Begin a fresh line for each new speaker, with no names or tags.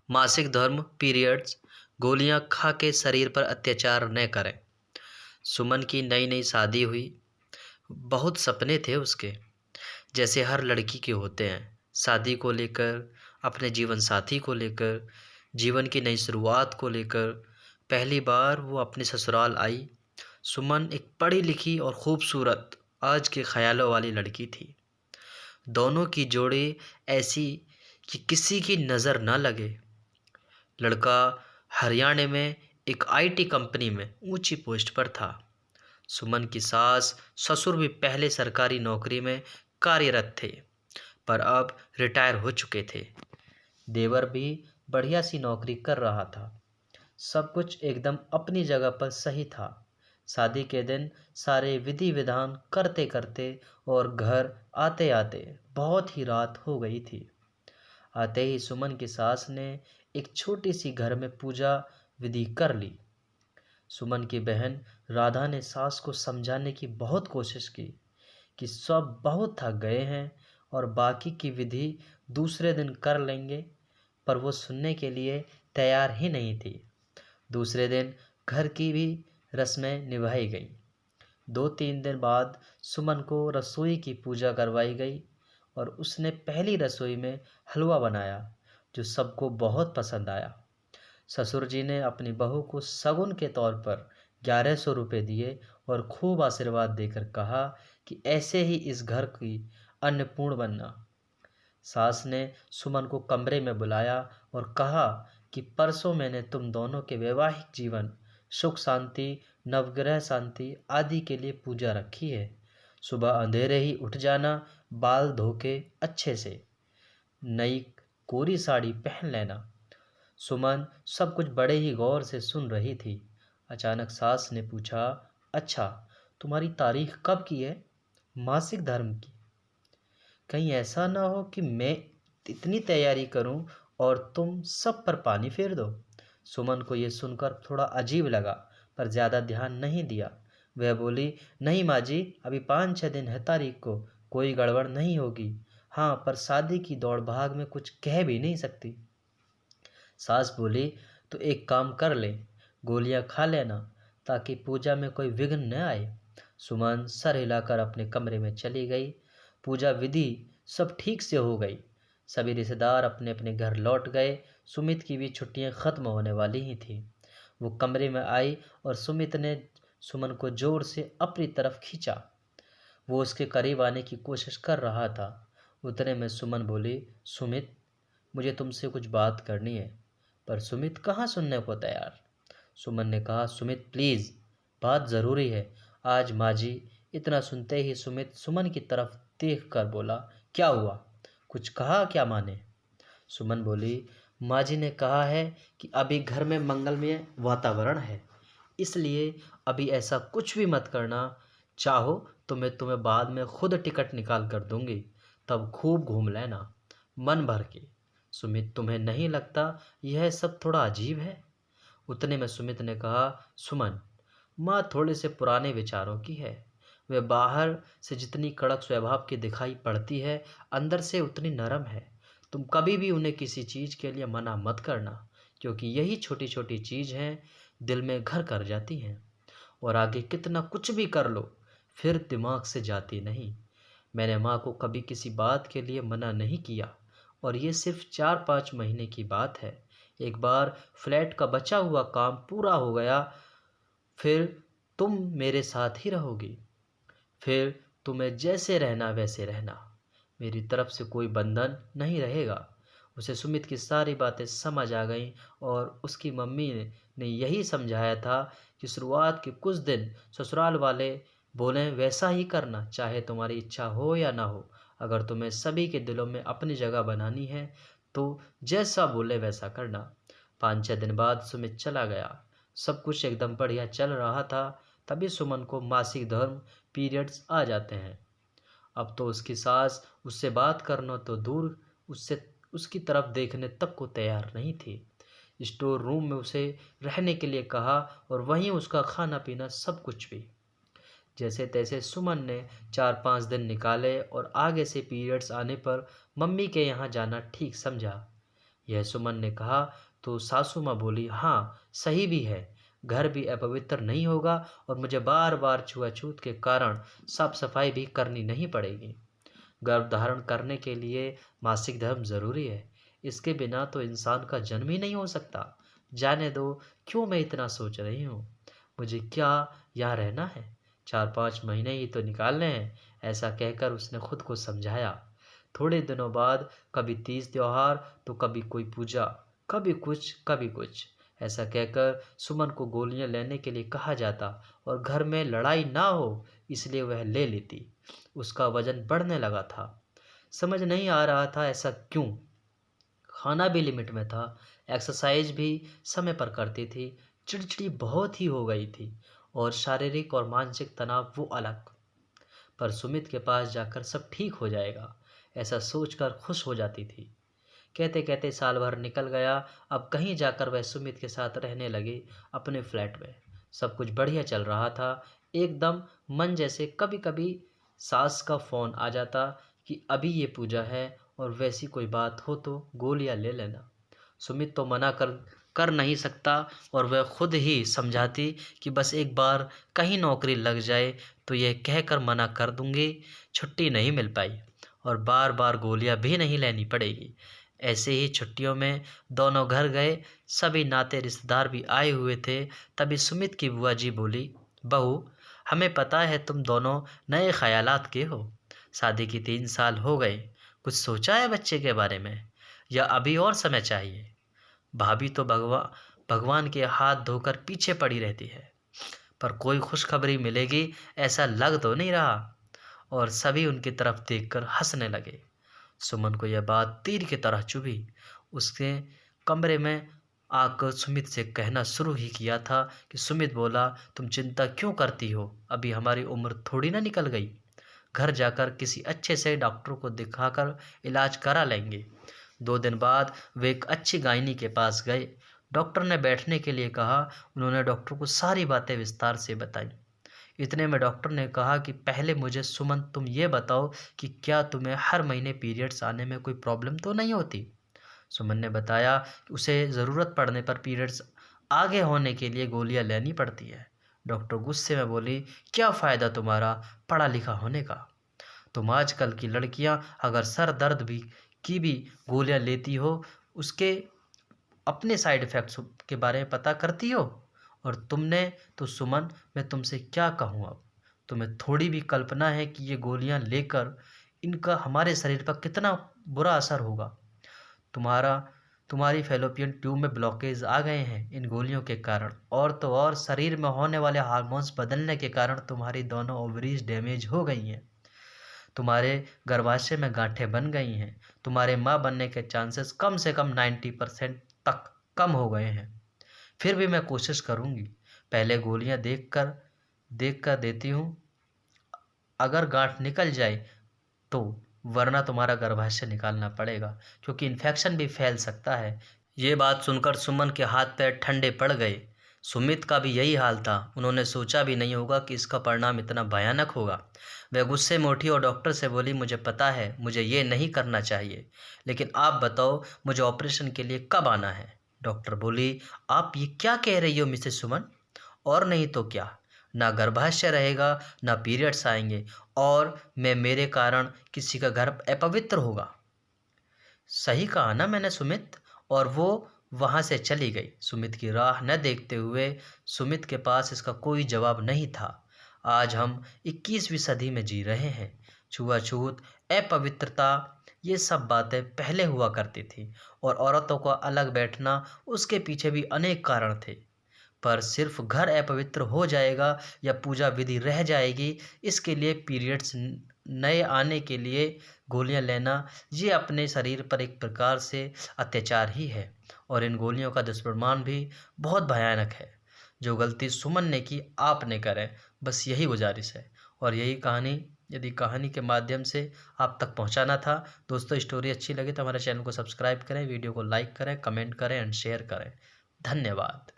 मासिक धर्म पीरियड्स गोलियां खा के शरीर पर अत्याचार न करें। सुमन की नई नई शादी हुई। बहुत सपने थे उसके, जैसे हर लड़की के होते हैं। शादी को लेकर, अपने जीवन साथी को लेकर, जीवन की नई शुरुआत को लेकर। पहली बार वो अपने ससुराल आई। सुमन एक पढ़ी लिखी और खूबसूरत, आज के ख्यालों वाली लड़की थी। दोनों की जोड़ी ऐसी कि किसी की नज़र न लगे। लड़का हरियाणा में एक आईटी कंपनी में ऊंची पोस्ट पर था। सुमन की सास ससुर भी पहले सरकारी नौकरी में कार्यरत थे, पर अब रिटायर हो चुके थे। देवर भी बढ़िया सी नौकरी कर रहा था। सब कुछ एकदम अपनी जगह पर सही था। शादी के दिन सारे विधि विधान करते करते और घर आते आते बहुत ही रात हो गई थी। आते ही सुमन की सास ने एक छोटी सी घर में पूजा विधि कर ली। सुमन की बहन राधा ने सास को समझाने की बहुत कोशिश की कि सब बहुत थक गए हैं और बाकी की विधि दूसरे दिन कर लेंगे, पर वो सुनने के लिए तैयार ही नहीं थी। दूसरे दिन घर की भी रस्में निभाई गईं। 2-3 दिन बाद सुमन को रसोई की पूजा करवाई गई और उसने पहली रसोई में हलवा बनाया, जो सबको बहुत पसंद आया। ससुर जी ने अपनी बहू को शगुन के तौर पर 1100 रुपये दिए और खूब आशीर्वाद देकर कहा कि ऐसे ही इस घर की अन्नपूर्ण बनना। सास ने सुमन को कमरे में बुलाया और कहा कि परसों मैंने तुम दोनों के वैवाहिक जीवन, सुख शांति, नवग्रह शांति आदि के लिए पूजा रखी है। सुबह अंधेरे ही उठ जाना, बाल धो के अच्छे से, नई कोरी साड़ी पहन लेना। सुमन सब कुछ बड़े ही गौर से सुन रही थी। अचानक सास ने पूछा, अच्छा, तुम्हारी तारीख कब की है? मासिक धर्म की। कहीं ऐसा ना हो कि मैं इतनी तैयारी करूं और तुम सब पर पानी फेर दो। सुमन को यह सुनकर थोड़ा अजीब लगा, पर ज़्यादा ध्यान नहीं दिया। वह बोली, नहीं माँ जी, अभी 5-6 दिन है तारीख को, कोई गड़बड़ नहीं होगी। हाँ, पर शादी की दौड़ भाग में कुछ कह भी नहीं सकती। सास बोली, तो एक काम कर ले, गोलियां खा लेना, ताकि पूजा में कोई विघ्न न आए। सुमन सर हिलाकर अपने कमरे में चली गई। पूजा विधि सब ठीक से हो गई। सभी रिश्तेदार अपने अपने घर लौट गए। सुमित की भी छुट्टियां खत्म होने वाली ही थी। वो कमरे में आई और सुमित ने सुमन को जोर से अपनी तरफ खींचा। वो उसके करीब आने की कोशिश कर रहा था। उतने में सुमन बोली, सुमित, मुझे तुमसे कुछ बात करनी है। पर सुमित कहाँ सुनने को तैयार। सुमन ने कहा, सुमित प्लीज़, बात ज़रूरी है आज माँ जी। इतना सुनते ही सुमित सुमन की तरफ देख कर बोला, क्या हुआ, कुछ कहा क्या माँ ने? सुमन बोली, माँ जी ने कहा है कि अभी घर में मंगलमय वातावरण है, इसलिए अभी ऐसा कुछ भी मत करना। चाहो तो मैं तुम्हें बाद में खुद टिकट निकाल कर दूंगी, तब खूब घूम लेना मन भर के। सुमित, तुम्हें नहीं लगता यह सब थोड़ा अजीब है? उतने में सुमित ने कहा, सुमन, माँ थोड़े से पुराने विचारों की है। वह बाहर से जितनी कड़क स्वभाव की दिखाई पड़ती है, अंदर से उतनी नरम है। तुम कभी भी उन्हें किसी चीज़ के लिए मना मत करना, क्योंकि यही छोटी छोटी चीज़ हैं, दिल में घर कर जाती हैं और आगे कितना कुछ भी कर लो, फिर दिमाग से जाती नहीं। मैंने माँ को कभी किसी बात के लिए मना नहीं किया, और ये सिर्फ 4-5 महीने की बात है। एक बार फ्लैट का बचा हुआ काम पूरा हो गया, फिर तुम मेरे साथ ही रहोगी। फिर तुम्हें जैसे रहना वैसे रहना, मेरी तरफ से कोई बंधन नहीं रहेगा। उसे सुमित की सारी बातें समझ आ गईं और उसकी मम्मी ने यही समझाया था कि शुरुआत के कुछ दिन ससुराल वाले बोलें वैसा ही करना, चाहे तुम्हारी इच्छा हो या ना हो। अगर तुम्हें सभी के दिलों में अपनी जगह बनानी है तो जैसा बोले वैसा करना। 5-6 दिन बाद सुमित चला गया। सब कुछ एकदम बढ़िया चल रहा था। तभी सुमन को मासिक धर्म पीरियड्स आ जाते हैं। अब तो उसकी सास उससे बात करना तो दूर, उससे उसकी तरफ देखने तक को तैयार नहीं थी। स्टोर रूम में उसे रहने के लिए कहा और वहीं उसका खाना पीना सब कुछ भी। जैसे तैसे सुमन ने 4-5 दिन निकाले और आगे से पीरियड्स आने पर मम्मी के यहाँ जाना ठीक समझा। यह सुमन ने कहा तो सासू माँ बोली, हाँ सही भी है, घर भी अपवित्र नहीं होगा और मुझे बार बार छुआछूत के कारण साफ सफाई भी करनी नहीं पड़ेगी। गर्भ धारण करने के लिए मासिक धर्म जरूरी है, इसके बिना तो इंसान का जन्म ही नहीं हो सकता। जाने दो, क्यों मैं इतना सोच रही हूँ, मुझे क्या यहाँ रहना है, 4-5 महीने ही तो निकालने हैं। ऐसा कहकर उसने खुद को समझाया। थोड़े दिनों बाद कभी तीज त्योहार तो कभी कोई पूजा, कभी कुछ कभी कुछ, ऐसा कहकर सुमन को गोलियां लेने के लिए कहा जाता और घर में लड़ाई ना हो इसलिए वह ले लेती। उसका वजन बढ़ने लगा था। समझ नहीं आ रहा था ऐसा क्यों। खाना भी लिमिट में था, एक्सरसाइज भी समय पर करती थी, चिड़चिड़ी बहुत ही हो गई थी और शारीरिक और मानसिक तनाव वो अलग। पर सुमित के पास जाकर सब ठीक हो जाएगा, ऐसा सोचकर खुश हो जाती थी। कहते कहते साल भर निकल गया। अब कहीं जाकर वह सुमित के साथ रहने लगी अपने फ्लैट में। सब कुछ बढ़िया चल रहा था एकदम मन जैसे। कभी कभी सास का फ़ोन आ जाता कि अभी ये पूजा है और वैसी कोई बात हो तो गोलियां ले लेना। सुमित तो मना कर नहीं सकता और वह खुद ही समझाती कि बस एक बार कहीं नौकरी लग जाए तो यह कहकर मना कर दूंगी, छुट्टी नहीं मिल पाई और बार बार गोलियां भी नहीं लेनी पड़ेगी। ऐसे ही छुट्टियों में दोनों घर गए। सभी नाते रिश्तेदार भी आए हुए थे। तभी सुमित की बुआ जी बोली, बहू, हमें पता है तुम दोनों नए ख्यालात के हो। शादी की 3 साल हो गए, कुछ सोचा है बच्चे के बारे में या अभी और समय चाहिए? भाभी तो भगवान के हाथ धोकर पीछे पड़ी रहती है, पर कोई खुशखबरी मिलेगी ऐसा लग तो नहीं रहा। और सभी उनकी तरफ देखकर हंसने लगे। सुमन को यह बात तीर की तरह चुभी। उसके कमरे में आकर सुमित से कहना शुरू ही किया था कि सुमित बोला, तुम चिंता क्यों करती हो, अभी हमारी उम्र थोड़ी ना निकल गई। घर जाकर किसी अच्छे से डॉक्टर को दिखाकर इलाज करा लेंगे। 2 दिन बाद वे एक अच्छी गायनी के पास गए। डॉक्टर ने बैठने के लिए कहा। उन्होंने डॉक्टर को सारी बातें विस्तार से बताई। इतने में डॉक्टर ने कहा कि पहले मुझे सुमन तुम ये बताओ कि क्या तुम्हें हर महीने पीरियड्स आने में कोई प्रॉब्लम तो नहीं होती? सुमन ने बताया कि उसे ज़रूरत पड़ने पर पीरियड्स आगे होने के लिए गोलियां लेनी पड़ती है। डॉक्टर गुस्से में बोली, क्या फ़ायदा तुम्हारा पढ़ा लिखा होने का? तुम आजकल की लड़कियां अगर सर दर्द भी गोलियां लेती हो, उसके अपने साइड इफ़ेक्ट्स के बारे में पता करती हो। और तुमने तो सुमन, मैं तुमसे क्या कहूँ अब, तुम्हें थोड़ी भी कल्पना है कि ये गोलियां लेकर इनका हमारे शरीर पर कितना बुरा असर होगा। तुम्हारा तुम्हारी फैलोपियन ट्यूब में ब्लॉकेज आ गए हैं इन गोलियों के कारण, और तो और शरीर में होने वाले हार्मोन्स बदलने के कारण तुम्हारी दोनों ओवरीज डैमेज हो गई हैं। तुम्हारे गर्भाशय में गांठें बन गई हैं। तुम्हारे माँ बनने के चांसेस कम से कम 90% तक कम हो गए हैं। फिर भी मैं कोशिश करूँगी। पहले गोलियां देख कर देती हूँ। अगर गांठ निकल जाए तो, वरना तुम्हारा गर्भाशय निकालना पड़ेगा क्योंकि इन्फेक्शन भी फैल सकता है। ये बात सुनकर सुमन के हाथ पैर ठंडे पड़ गए। सुमित का भी यही हाल था। उन्होंने सोचा भी नहीं होगा कि इसका परिणाम इतना भयानक होगा। वह गुस्से में उठी और डॉक्टर से बोली, मुझे पता है मुझे ये नहीं करना चाहिए, लेकिन आप बताओ मुझे ऑपरेशन के लिए कब आना है? डॉक्टर बोली, आप ये क्या कह रही हो मिसेस सुमन? और नहीं तो क्या, ना गर्भाशय रहेगा, ना पीरियड्स आएंगे, और मेरे कारण किसी का गर्भ अपवित्र होगा। सही कहा ना मैंने सुमित? और वो वहाँ से चली गई। सुमित की राह न देखते हुए। सुमित के पास इसका कोई जवाब नहीं था। आज हम 21वीं सदी में जी रहे हैं। छुआछूत, अपवित्रता, ये सब बातें पहले हुआ करती थी और औरतों का अलग बैठना, उसके पीछे भी अनेक कारण थे। पर सिर्फ घर अपवित्र हो जाएगा या पूजा विधि रह जाएगी, इसके लिए पीरियड्स नए आने के लिए गोलियां लेना, ये अपने शरीर पर एक प्रकार से अत्याचार ही है। और इन गोलियों का दुष्परिणाम भी बहुत भयानक है। जो गलती सुमन ने की आप ने करें, बस यही गुजारिश है। और यही कहानी, यदि कहानी के माध्यम से आप तक पहुंचाना था। दोस्तों, स्टोरी अच्छी लगी तो हमारे चैनल को सब्सक्राइब करें, वीडियो को लाइक करें, कमेंट करें एंड शेयर करें। धन्यवाद।